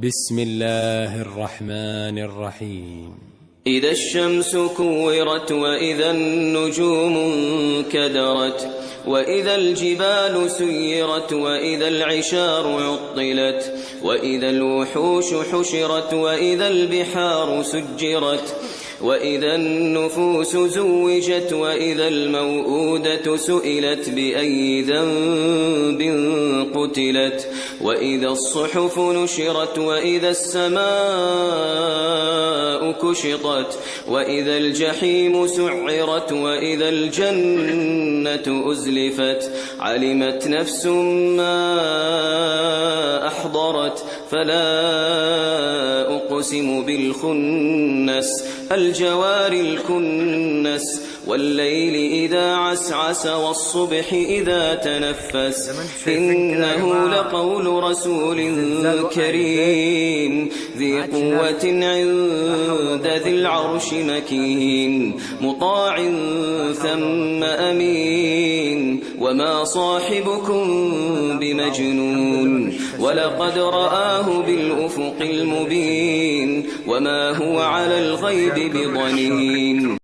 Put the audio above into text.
بسم الله الرحمن الرحيم. إذا الشمس كورت وإذا النجوم انكدرت وإذا الجبال سيرت وإذا العشار عطلت وإذا الوحوش حشرت وإذا البحار سجرت وإذا النفوس زوجت وإذا الموءودة سئلت بأي ذنب قتلت وإذا الصحف نشرت وإذا السماء كشطت وإذا الجحيم سعرت وإذا الجنة أزلفت علمت نفس ما أحضرت فلا أقسم بالخنس الجوار الكنس والليل إذا عسعس والصبح إذا تنفس إنه لقول رسول كريم ذي قوة عند ذي العرش مكين مطاع ثم أمين وما صاحبكم بمجنون ولقد رآه بالأفق المبين وما هو على الغيب بضنين.